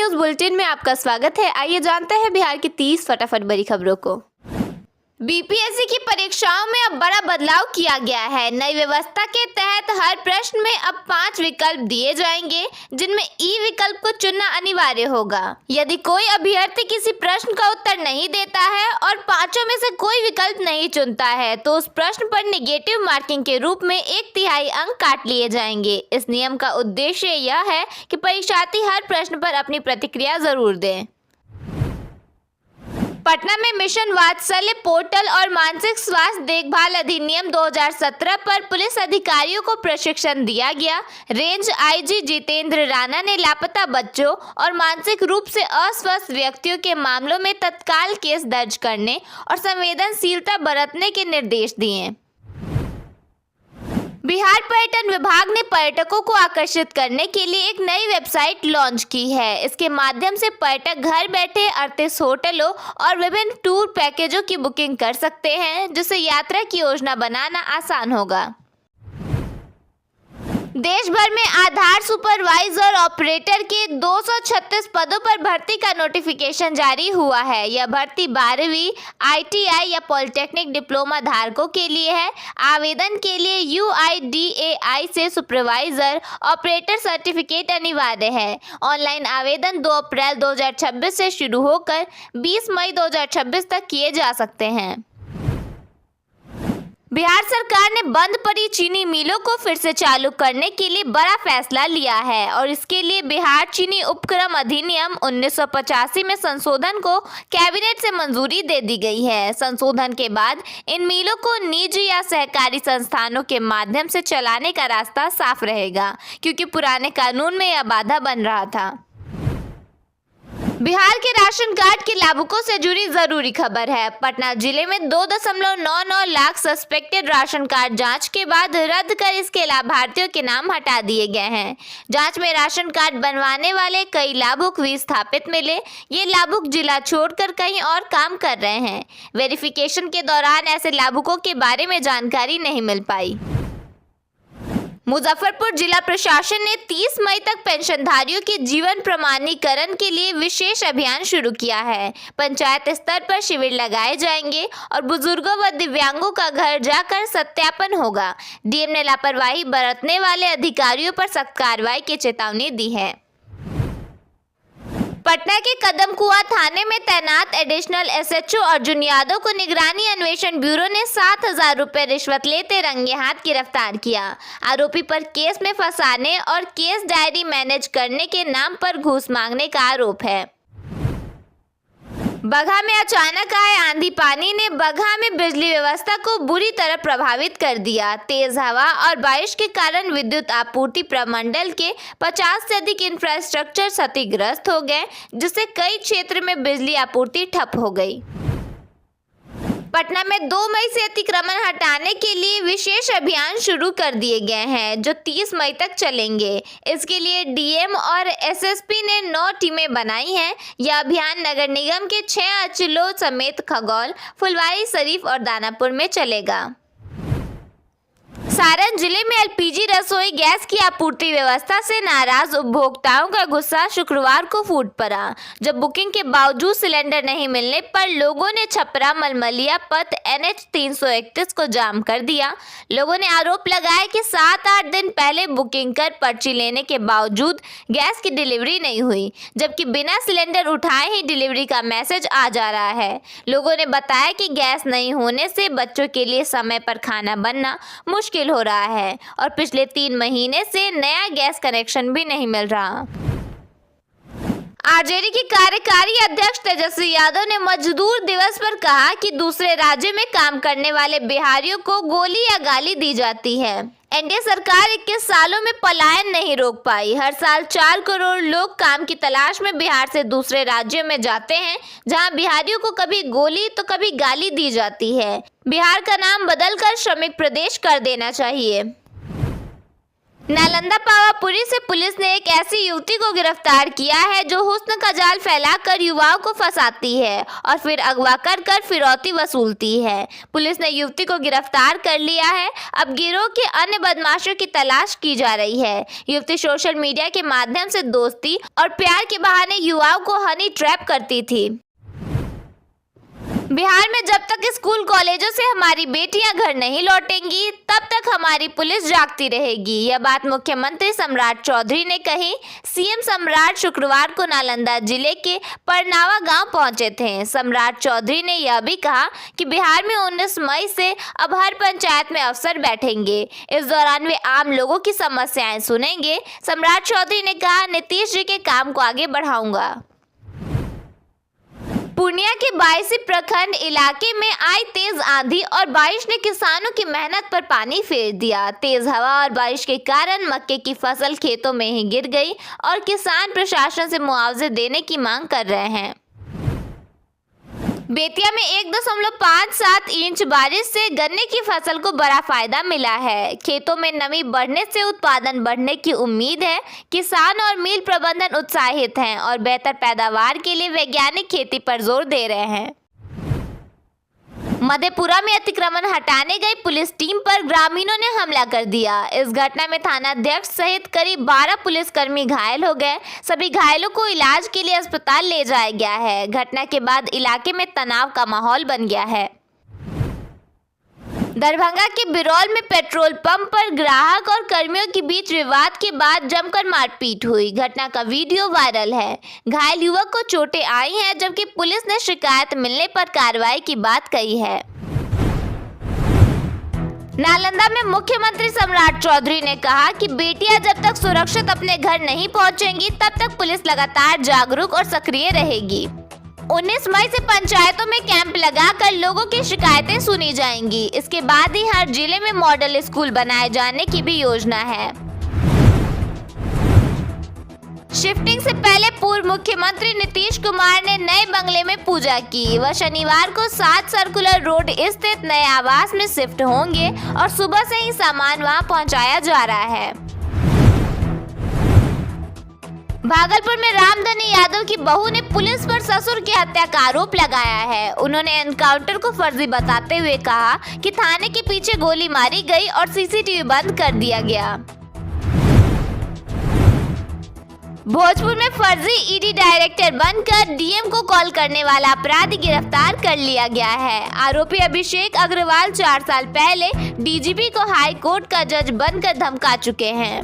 News bulletin में आपका स्वागत है। आइए जानते हैं बिहार की 30 फटाफट बड़ी खबरों को। बीपीएससी की परीक्षाओं में अब बड़ा बदलाव किया गया है। नई व्यवस्था के तहत हर प्रश्न में अब 5 विकल्प दिए जाएंगे, जिनमें ई विकल्प को चुनना अनिवार्य होगा। यदि कोई अभ्यर्थी किसी प्रश्न का उत्तर नहीं देता है और पांचों में से कोई विकल्प नहीं चुनता है तो उस प्रश्न पर नेगेटिव मार्किंग के रूप में 1/3 अंक काट लिए जाएंगे। इस नियम का उद्देश्य यह है कि परीक्षार्थी हर प्रश्न पर अपनी प्रतिक्रिया जरूर दें। पटना में मिशन वात्सल्य पोर्टल और मानसिक स्वास्थ्य देखभाल अधिनियम 2017 पर पुलिस अधिकारियों को प्रशिक्षण दिया गया। रेंज आईजी जितेंद्र राणा ने लापता बच्चों और मानसिक रूप से अस्वस्थ व्यक्तियों के मामलों में तत्काल केस दर्ज करने और संवेदनशीलता बरतने के निर्देश दिए। बिहार पर्यटन विभाग ने पर्यटकों को आकर्षित करने के लिए एक नई वेबसाइट लॉन्च की है। इसके माध्यम से पर्यटक घर बैठे 38 होटलों और विभिन्न टूर पैकेजों की बुकिंग कर सकते हैं, जिससे यात्रा की योजना बनाना आसान होगा। देश भर में आधार सुपरवाइजर ऑपरेटर के 236 पदों पर भर्ती का नोटिफिकेशन जारी हुआ है। यह भर्ती 12वीं ITI या पॉलिटेक्निक डिप्लोमा धारकों के लिए है। आवेदन के लिए UIDAI से सुपरवाइजर ऑपरेटर सर्टिफिकेट अनिवार्य है। ऑनलाइन आवेदन 2 अप्रैल 2026 से शुरू होकर 20 मई 2026 तक किए जा सकते हैं। बिहार सरकार ने बंद पड़ी चीनी मिलों को फिर से चालू करने के लिए बड़ा फैसला लिया है और इसके लिए बिहार चीनी उपक्रम अधिनियम 1985 में संशोधन को कैबिनेट से मंजूरी दे दी गई है। संशोधन के बाद इन मिलों को निजी या सहकारी संस्थानों के माध्यम से चलाने का रास्ता साफ रहेगा, क्योंकि पुराने कानून में यह बाधा बन रहा था। बिहार के राशन कार्ड के लाभुकों से जुड़ी जरूरी खबर है। पटना जिले में 2.99 लाख सस्पेक्टेड राशन कार्ड जांच के बाद रद्द कर इसके लाभार्थियों के नाम हटा दिए गए हैं। जांच में राशन कार्ड बनवाने वाले कई लाभुक विस्थापित मिले। ये लाभुक जिला छोड़कर कहीं और काम कर रहे हैं। वेरिफिकेशन के दौरान ऐसे लाभुकों के बारे में जानकारी नहीं मिल पाई। मुजफ्फरपुर जिला प्रशासन ने 30 मई तक पेंशनधारियों के जीवन प्रमाणीकरण के लिए विशेष अभियान शुरू किया है। पंचायत स्तर पर शिविर लगाए जाएंगे और बुजुर्गों व दिव्यांगों का घर जाकर सत्यापन होगा। डीएम ने लापरवाही बरतने वाले अधिकारियों पर सख्त कार्रवाई की चेतावनी दी है। पटना के कदम कुआं थाने में तैनात एडिशनल SHO अर्जुन यादव को निगरानी अन्वेषण ब्यूरो ने 7,000 रुपए रिश्वत लेते रंगे हाथ गिरफ्तार किया। आरोपी पर केस में फंसाने और केस डायरी मैनेज करने के नाम पर घूस मांगने का आरोप है। बगहा में अचानक आए आंधी पानी ने बगहा में बिजली व्यवस्था को बुरी तरह प्रभावित कर दिया। तेज हवा और बारिश के कारण विद्युत आपूर्ति प्रमंडल के 50 से अधिक इंफ्रास्ट्रक्चर क्षतिग्रस्त हो गए, जिससे कई क्षेत्र में बिजली आपूर्ति ठप हो गई। पटना में 2 मई से अतिक्रमण हटाने के लिए विशेष अभियान शुरू कर दिए गए हैं, जो 30 मई तक चलेंगे। इसके लिए डीएम और SSP ने 9 टीमें बनाई हैं। यह अभियान नगर निगम के 6 अंचलों समेत खगौल, फुलवारी शरीफ और दानापुर में चलेगा। सारण जिले में LPG रसोई गैस की आपूर्ति व्यवस्था से नाराज उपभोक्ताओं का गुस्सा शुक्रवार को फूट पड़ा, जब बुकिंग के बावजूद सिलेंडर नहीं मिलने पर लोगों ने छपरा मलमलिया पथ NH 331 को जाम कर दिया। लोगों ने आरोप लगाया कि 7-8 दिन पहले बुकिंग कर पर्ची लेने के बावजूद गैस की डिलीवरी नहीं हुई, जबकि बिना सिलेंडर उठाए ही डिलीवरी का मैसेज आ जा रहा है। लोगों ने बताया कि गैस नहीं होने से बच्चों के लिए समय पर खाना बनना मुश्किल हो रहा है और पिछले 3 महीने से नया गैस कनेक्शन भी नहीं मिल रहा। आरजेडी की कार्यकारी अध्यक्ष तेजस्वी यादव ने मजदूर दिवस पर कहा कि दूसरे राज्य में काम करने वाले बिहारियों को गोली या गाली दी जाती है। एनडीए सरकार 21 सालों में पलायन नहीं रोक पाई। हर साल 4 करोड़ लोग काम की तलाश में बिहार से दूसरे राज्यों में जाते हैं, जहां बिहारियों को कभी गोली तो कभी गाली दी जाती है। बिहार का नाम बदलकर श्रमिक प्रदेश कर देना चाहिए। नालंदा पावापुरी से पुलिस ने एक ऐसी युवती को गिरफ्तार किया है जो हुस्न का जाल फैलाकर युवाओं को फंसाती है और फिर अगवा कर फिरौती वसूलती है। पुलिस ने युवती को गिरफ्तार कर लिया है। अब गिरोह के अन्य बदमाशों की तलाश की जा रही है। युवती सोशल मीडिया के माध्यम से दोस्ती और प्यार के बहाने युवाओं को हनी ट्रैप करती थी। बिहार में जब तक स्कूल कॉलेजों से हमारी बेटियां घर नहीं लौटेंगी तब तक हमारी पुलिस जागती रहेगी। यह बात मुख्यमंत्री सम्राट चौधरी ने कही। सीएम सम्राट शुक्रवार को नालंदा जिले के परनावा गांव पहुंचे थे। सम्राट चौधरी ने यह भी कहा कि बिहार में 19 मई से अब हर पंचायत में अफसर बैठेंगे। इस दौरान वे आम लोगों की समस्याएं सुनेंगे। सम्राट चौधरी ने कहा, नीतीश जी के काम को आगे बढ़ाऊंगा। पूर्णिया के 22 प्रखंड इलाके में आई तेज आंधी और बारिश ने किसानों की मेहनत पर पानी फेर दिया। तेज हवा और बारिश के कारण मक्के की फसल खेतों में ही गिर गई और किसान प्रशासन से मुआवजे देने की मांग कर रहे हैं। बेतिया में 1.57 इंच बारिश से गन्ने की फसल को बड़ा फायदा मिला है। खेतों में नमी बढ़ने से उत्पादन बढ़ने की उम्मीद है। किसान और मिल प्रबंधन उत्साहित हैं और बेहतर पैदावार के लिए वैज्ञानिक खेती पर जोर दे रहे हैं। मधेपुरा में अतिक्रमण हटाने गई पुलिस टीम पर ग्रामीणों ने हमला कर दिया। इस घटना में थानाध्यक्ष सहित करीब 12 पुलिसकर्मी घायल हो गए। सभी घायलों को इलाज के लिए अस्पताल ले जाया गया है। घटना के बाद इलाके में तनाव का माहौल बन गया है। दरभंगा के बिरौल में पेट्रोल पंप पर ग्राहक और कर्मियों के बीच विवाद के बाद जमकर मारपीट हुई। घटना का वीडियो वायरल है। घायल युवक को चोटें आई हैं, जबकि पुलिस ने शिकायत मिलने पर कार्रवाई की बात कही है। नालंदा में मुख्यमंत्री सम्राट चौधरी ने कहा कि बेटियां जब तक सुरक्षित अपने घर नहीं पहुंचेंगी तब तक पुलिस लगातार जागरूक और सक्रिय रहेगी। 19 मई से पंचायतों में कैंप लगाकर लोगों की शिकायतें सुनी जाएंगी। इसके बाद ही हर जिले में मॉडल स्कूल बनाए जाने की भी योजना है। शिफ्टिंग से पहले पूर्व मुख्यमंत्री नीतीश कुमार ने नए बंगले में पूजा की। वह शनिवार को 7 सर्कुलर रोड स्थित नए आवास में शिफ्ट होंगे और सुबह से ही सामान वहां पहुंचाया जा रहा है। भागलपुर में रामधनी यादव की बहू ने पुलिस पर ससुर की हत्या का आरोप लगाया है। उन्होंने एनकाउंटर को फर्जी बताते हुए कहा कि थाने के पीछे गोली मारी गई और सीसीटीवी बंद कर दिया गया। भोजपुर में फर्जी ईडी डायरेक्टर बनकर डीएम को कॉल करने वाला अपराधी गिरफ्तार कर लिया गया है। आरोपी अभिषेक अग्रवाल 4 साल पहले डीजीपी को हाई कोर्ट का जज बनकर धमका चुके हैं।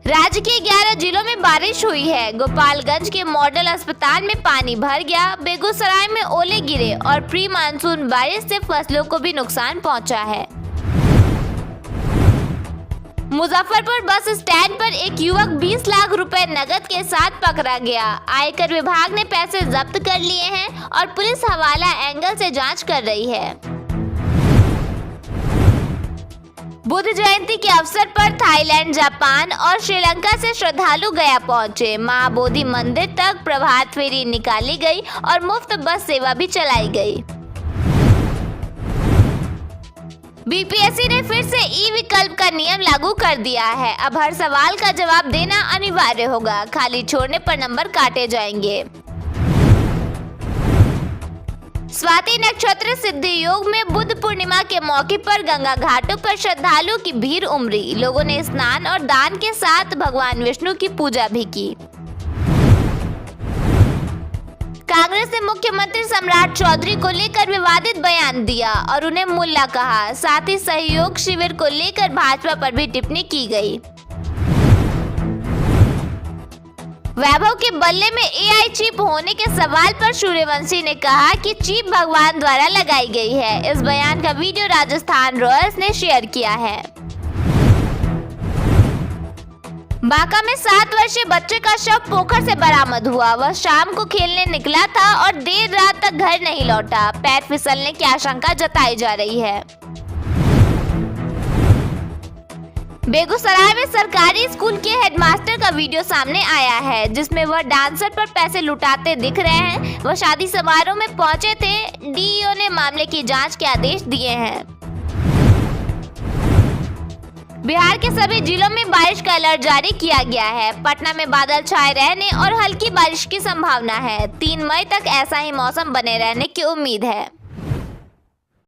राज्य के 11 जिलों में बारिश हुई है। गोपालगंज के मॉडल अस्पताल में पानी भर गया। बेगूसराय में ओले गिरे और प्री मानसून बारिश से फसलों को भी नुकसान पहुंचा है। मुजफ्फरपुर बस स्टैंड पर एक युवक 20 लाख रुपए नकद के साथ पकड़ा गया। आयकर विभाग ने पैसे जब्त कर लिए हैं और पुलिस हवाला एंगल से जांच कर रही है। बुद्ध जयंती के अवसर पर थाईलैंड, जापान और श्रीलंका से श्रद्धालु गया पहुंचे। महाबोधि मंदिर तक प्रभात फेरी निकाली गई और मुफ्त बस सेवा भी चलाई गई। बीपीएससी ने फिर से ई विकल्प का नियम लागू कर दिया है। अब हर सवाल का जवाब देना अनिवार्य होगा। खाली छोड़ने पर नंबर काटे जाएंगे। स्वाति नक्षत्र सिद्धि योग में बुद्ध पूर्णिमा के मौके पर गंगा घाटों पर श्रद्धालुओं की भीड़ उमड़ी। लोगों ने स्नान और दान के साथ भगवान विष्णु की पूजा भी की। कांग्रेस ने मुख्यमंत्री सम्राट चौधरी को लेकर विवादित बयान दिया और उन्हें मुल्ला कहा। साथ ही सहयोग शिविर को लेकर भाजपा पर भी टिप्पणी की गई। वैभव के बल्ले में एआई चिप होने के सवाल पर सूर्यवंशी ने कहा कि चिप भगवान द्वारा लगाई गई है। इस बयान का वीडियो राजस्थान रॉयल्स ने शेयर किया है। बांका में 7 वर्षीय बच्चे का शव पोखर से बरामद हुआ। वह शाम को खेलने निकला था और देर रात तक घर नहीं लौटा। पैर फिसलने की आशंका जताई जा रही है। बेगूसराय में सरकारी स्कूल के हेडमास्टर का वीडियो सामने आया है, जिसमें वह डांसर पर पैसे लुटाते दिख रहे हैं। वह शादी समारोह में पहुंचे थे। डीईओ ने मामले की जांच के आदेश दिए हैं। बिहार के सभी जिलों में बारिश का अलर्ट जारी किया गया है। पटना में बादल छाए रहने और हल्की बारिश की संभावना है। 3 मई तक ऐसा ही मौसम बने रहने की उम्मीद है।